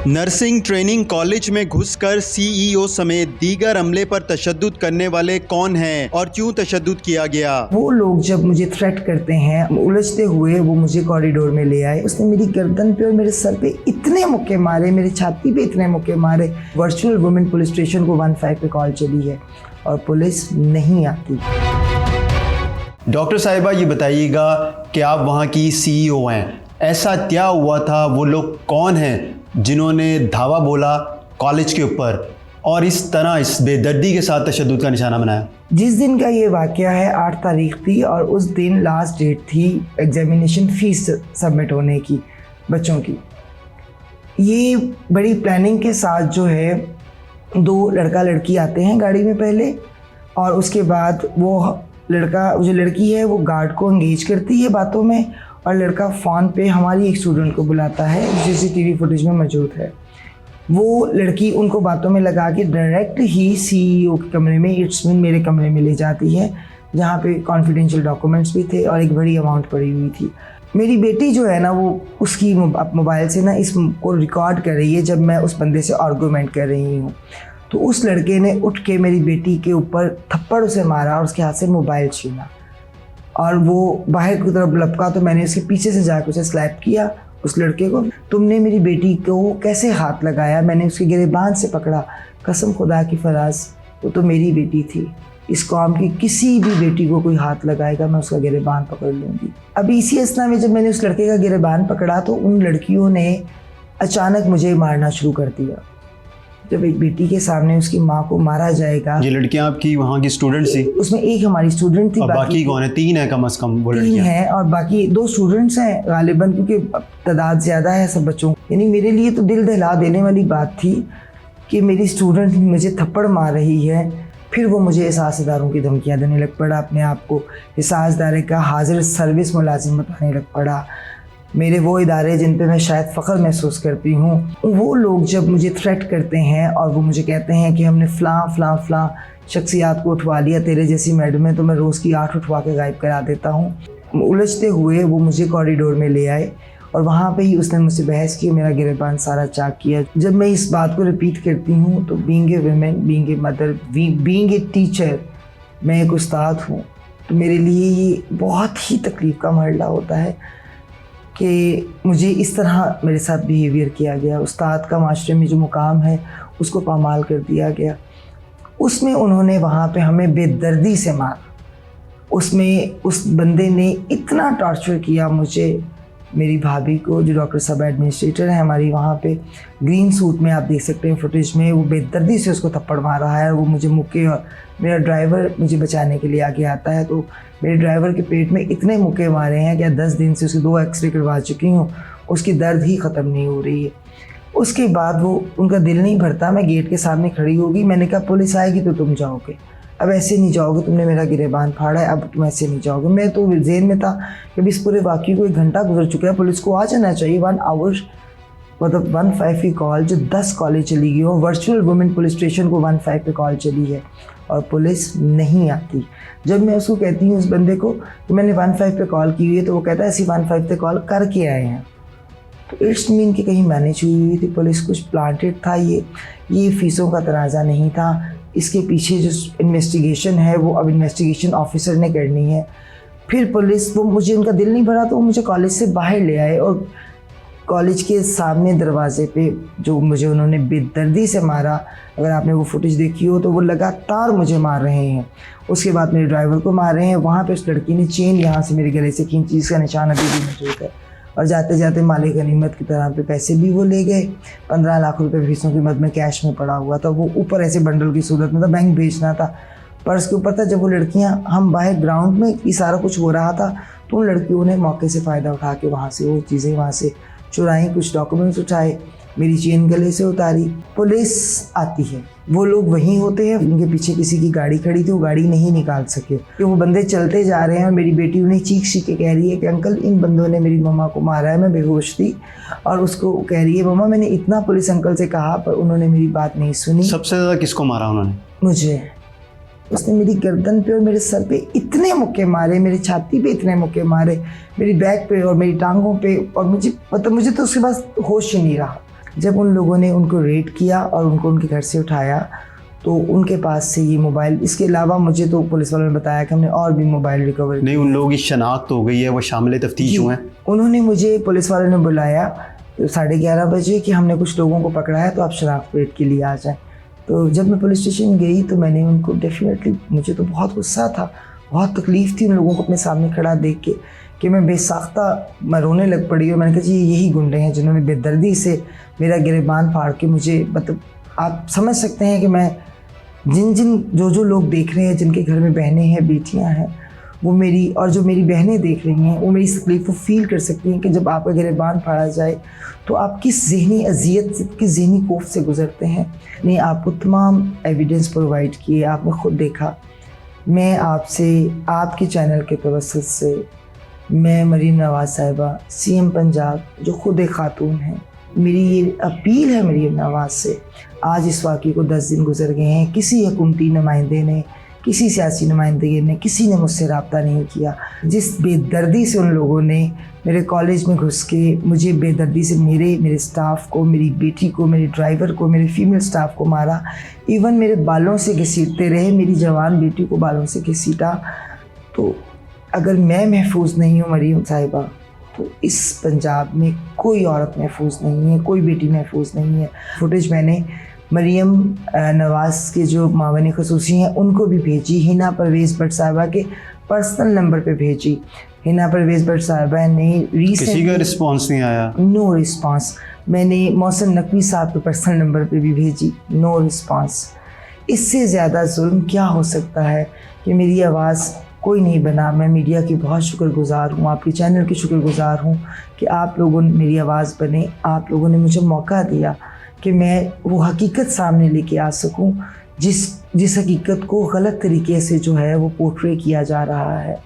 Nursing training college में घुसकर CEO समेत दीगर अमले पर तशद्दुद करने वाले कौन हैं और क्यों तशद्दुद किया गया? वो लोग जब मुझे थ्रेट करते हैं, उलझते हुए वो मुझे कॉरिडोर में ले आए। उसने मेरी गर्दन पे और मेरे सर पे इतने मुक्के मारे, मेरी छाती पे इतने मुक्के मारे। वर्चुअल वुमेन पुलिस स्टेशन को 15 पे कॉल चली है और पुलिस नहीं आती। डॉक्टर साहिबा, ये बताइएगा कि आप वहाँ की सीईओ हैं, ऐसा क्या हुआ था? वो लोग कौन हैं जिन्होंने धावा बोला कॉलेज के ऊपर और इस तरह इस बेदर्दी के साथ तशद्दुद का निशाना बनाया? जिस दिन का ये वाक़या है 8 तारीख थी और उस दिन लास्ट डेट थी एग्जामिनेशन फ़ीस सबमिट होने की बच्चों की। ये बड़ी प्लानिंग के साथ जो है 2 लड़का लड़की आते हैं गाड़ी में पहले, और उसके बाद वो जो लड़की है वो गार्ड को एंगेज करती है बातों में, और लड़का फ़ोन पे हमारी एक स्टूडेंट को बुलाता है, सीसीटीवी फुटेज में मौजूद है। वो लड़की उनको बातों में लगा के डायरेक्ट ही सीईओ के कमरे में, इट्स मीन मेरे कमरे में ले जाती है, जहाँ पे कॉन्फिडेंशियल डॉक्यूमेंट्स भी थे और एक बड़ी अमाउंट पड़ी हुई थी। मेरी बेटी जो है ना, वो उसकी मोबाइल से ना इसको रिकॉर्ड कर रही है जब मैं उस बंदे से आर्गूमेंट कर रही हूँ। तो उस लड़के ने उठ के मेरी बेटी के ऊपर थप्पड़ उसे मारा और उसके हाथ से मोबाइल छीना और वो बाहर की तरफ लपका। तो मैंने उसके पीछे से जाकर उसे स्लैप किया, उस लड़के को। तुमने मेरी बेटी को कैसे हाथ लगाया? मैंने उसके गिरेबान से पकड़ा। कसम खुदा की फराज, वो तो मेरी बेटी थी। इस कौम की किसी भी बेटी को कोई हाथ लगाएगा, मैं उसका गिरेबान पकड़ लूँगी। अभी इसी असना में जब मैंने उस लड़के का गिरेबान पकड़ा तो उन लड़कियों ने अचानक मुझे मारना शुरू कर दिया। जब एक बेटी के सामने उसकी माँ को मारा जाएगा। ये लड़कियां आपकी वहाँ की स्टूडेंट थी? उसमें एक हमारी स्टूडेंट थी। और बाकी कौन है? 3 है कम से कम वो लड़कियां? 3 हैं और बाकी 2 स्टूडेंट्स हैं गालिबन, क्योंकि तादाद ज़्यादा है सब बच्चों। यानी मेरे लिए तो दिल दहला देने वाली बात थी कि मेरी स्टूडेंट मुझे थप्पड़ मार रही है। फिर वो मुझे एहसासदारों की धमकियाँ देने लग पड़ा, अपने आप को एहसासदार का हाजिर सर्विस मुलाजिम बताने लग पड़ा। मेरे वो इदारे जिन पे मैं शायद फ़ख्र महसूस करती हूँ, वो लोग जब मुझे थ्रेट करते हैं और वो मुझे कहते हैं कि हमने फ़लाँ शख्सियात को उठवा लिया, तेरे जैसी मैडम है तो मैं रोज़ की 8 उठवा के गायब करा देता हूँ। उलझते हुए वो मुझे कॉरिडोर में ले आए और वहाँ पे ही उसने मुझसे बहस की, मेरा गिरेबान सारा चाक किया। जब मैं इस बात को रिपीट करती हूँ तो being a women, being a mother, being a teacher, मैं एक उस्ताद हूँ, तो मेरे लिए ये बहुत ही तकलीफ़ का मरला होता है कि मुझे इस तरह मेरे साथ बिहेवियर किया गया। उस्ताद का माशरे में जो मुकाम है उसको पामाल कर दिया गया। उसमें उन्होंने वहाँ पे हमें बेदर्दी से मारा। उसमें उस बंदे ने इतना टॉर्चर किया मुझे, मेरी भाभी को, जो डॉक्टर सब एडमिनिस्ट्रेटर है हमारी वहाँ पे, ग्रीन सूट में आप देख सकते हैं फुटेज में, वो बेदर्दी से उसको थप्पड़ मार रहा है। वो मुझे मुक्के, और मेरा ड्राइवर मुझे बचाने के लिए आगे आता है, तो मेरे ड्राइवर के पेट में इतने मुक्के मारे हैं कि 10 दिन से उसके 2 एक्सरे करवा चुकी हूँ, उसकी दर्द ही ख़त्म नहीं हो रही है। उसके बाद वो उनका दिल नहीं भरता, मैं गेट के सामने खड़ी होगी, मैंने कहा पुलिस आएगी तो तुम जाओगे, अब ऐसे नहीं जाओगे, तुमने मेरा गिरेबान फाड़ा है, अब तुम ऐसे नहीं जाओगे। मैं तो जेल में था कि इस पूरे वाक़े को 1 घंटा गुजर चुका है, पुलिस को आ जाना चाहिए। 1 आवर मतलब 15 की कॉल जो 10 कॉलें चली गई हो, वर्चुअल वुमेन पुलिस स्टेशन को 15 पे कॉल चली है और पुलिस नहीं आती। जब मैं उसको कहती हूँ, उस बंदे को, कि मैंने 15 पे कॉल की हुई है, तो वो कहता है ऐसी 15 पे कॉल करके आए हैं। तो इट्स मीन कि कहीं मैनेज हुई थी, पुलिस कुछ प्लांटेड था। ये फ़ीसों का तराजा नहीं था। इसके पीछे जो इन्वेस्टिगेशन है वो अब इन्वेस्टिगेशन ऑफिसर ने करनी है। फिर पुलिस, वो मुझे, उनका दिल नहीं भरा तो वो मुझे कॉलेज से बाहर ले आए और कॉलेज के सामने दरवाजे पे जो मुझे उन्होंने बेदर्दी से मारा, अगर आपने वो फुटेज देखी हो तो वो लगातार मुझे मार रहे हैं। उसके बाद मेरे ड्राइवर को मार रहे हैं। वहाँ पे उस लड़की ने चेन यहाँ से मेरे गले से खींची, इसका निशान अभी भी मौजूद है। और जाते जाते मालिक गनीमत की तरह पे पैसे भी वो ले गए। 15 लाख रुपए फीसों की मद में कैश में पड़ा हुआ था। वो ऊपर ऐसे बंडल की सूरत में था, बैंक भेजना था, पर्स के ऊपर था। जब वो लड़कियां, हम बाहर ग्राउंड में ये सारा कुछ हो रहा था, तो उन लड़कियों ने मौके से फ़ायदा उठा के वहाँ से वो चीज़ें वहाँ से चुराई, कुछ डॉक्यूमेंट्स उठाए, मेरी चेन गले से उतारी। पुलिस आती है, वो लोग वहीं होते हैं, उनके पीछे किसी की गाड़ी खड़ी थी, वो गाड़ी नहीं निकाल सके कि वो बंदे चलते जा रहे हैं। और मेरी बेटी उन्हें चीख के कह रही है कि अंकल, इन बंदों ने मेरी मम्मा को मारा है, मैं बेहोश थी। और उसको कह रही है, मम्मा मैंने इतना पुलिस अंकल से कहा पर उन्होंने मेरी बात नहीं सुनी। सबसे ज़्यादा किसको मारा उन्होंने? मुझे। उसने मेरी गर्दन पे और मेरे सर पे इतने मुक्के मारे, मेरी छाती पे इतने मुक्के मारे, मेरी बैक पे और मेरी टांगों पे, और मुझे तो उसके बाद होश ही नहीं रहा। जब उन लोगों ने उनको रेड किया और उनको उनके घर से उठाया तो उनके पास से ये मोबाइल, इसके अलावा मुझे तो पुलिस वालों ने बताया कि हमने और भी मोबाइल रिकवर नहीं, उन लोगों की शनाख्त हो गई है, वो शामिल तफ्तीश हुए हैं? उन्होंने मुझे, पुलिस वालों ने बुलाया 11:30 बजे कि हमने कुछ लोगों को पकड़ा है तो आप शनाख्त पेश के लिए आ जाएं। तो जब मैं पुलिस स्टेशन गई तो मैंने उनको, डेफिनेटली मुझे तो बहुत गुस्सा था, बहुत तकलीफ़ थी उन लोगों को अपने सामने खड़ा देख के कि मैं बेसाख्ता मैं रोने लग पड़ी। और मैंने कहा जी यही गुंडे हैं जिन्होंने बेदर्दी से मेरा गिरेबान फाड़ के मुझे, मतलब आप समझ सकते हैं कि मैं जो लोग देख रहे हैं, जिनके घर में बहनें हैं, बेटियां हैं, वो मेरी, और जो मेरी बहनें देख रही हैं वो मेरी इस तकलीफ़ को फील कर सकती हैं कि जब आपका गिरेबान फाड़ा जाए तो आप किस ज़हनी अजियत से, किस ज़हनी खौफ से गुज़रते हैं। नहीं, आपको तमाम एविडेंस प्रोवाइड किए, आपने ख़ुद देखा। मैं आपसे, आपके चैनल के तवस्सुत से, मैं मरीम नवाज़ साहिबा, CM पंजाब, जो ख़ुद एक खातून हैं, मेरी ये अपील है मरीम नवाज़ से। आज इस वाक़े को 10 दिन गुजर गए हैं, किसी हुकूमती नुमाइंदे ने, किसी सियासी नुमाइंदगी ने, किसी ने मुझसे रब्ता नहीं किया। जिस बेदर्दी से उन लोगों ने मेरे कॉलेज में घुस के मुझे बेदर्दी से मेरे स्टाफ को, मेरी बेटी को, मेरे ड्राइवर को, मेरे फीमेल स्टाफ को मारा, इवन मेरे बालों से घसीटते रहे, मेरी जवान बेटी को बालों से घसीटा। तो अगर मैं महफूज नहीं हूँ मरीम साहिबा, तो इस पंजाब में कोई औरत महफूज नहीं है, कोई बेटी महफूज नहीं है। फुटेज मैंने मरीम नवाज़ के जो मावन खसूसी हैं उनको भी भेजी, हिना परवेज़ भट्ट साहिबा के पर्सनल नंबर पे भेजी। हिना परवेज़ भट्ट साहिबा ने किसी का रिस्पांस नहीं आया? No response. मैंने मोहसिन नकवी साहब के पर्सनल नंबर पे भी भेजी, नो रिस्पांस। इससे ज़्यादा जुल्म क्या हो सकता है कि मेरी आवाज़ कोई नहीं बना। मैं मीडिया की बहुत शुक्रगुज़ार हूँ, आपके चैनल की शुक्रगुज़ार हूँ कि आप लोगों ने मेरी आवाज़ बने, आप लोगों ने मुझे मौका दिया कि मैं वो हकीकत सामने लेके आ सकूं जिस हकीकत को गलत तरीके से जो है वो पोर्ट्रे किया जा रहा है।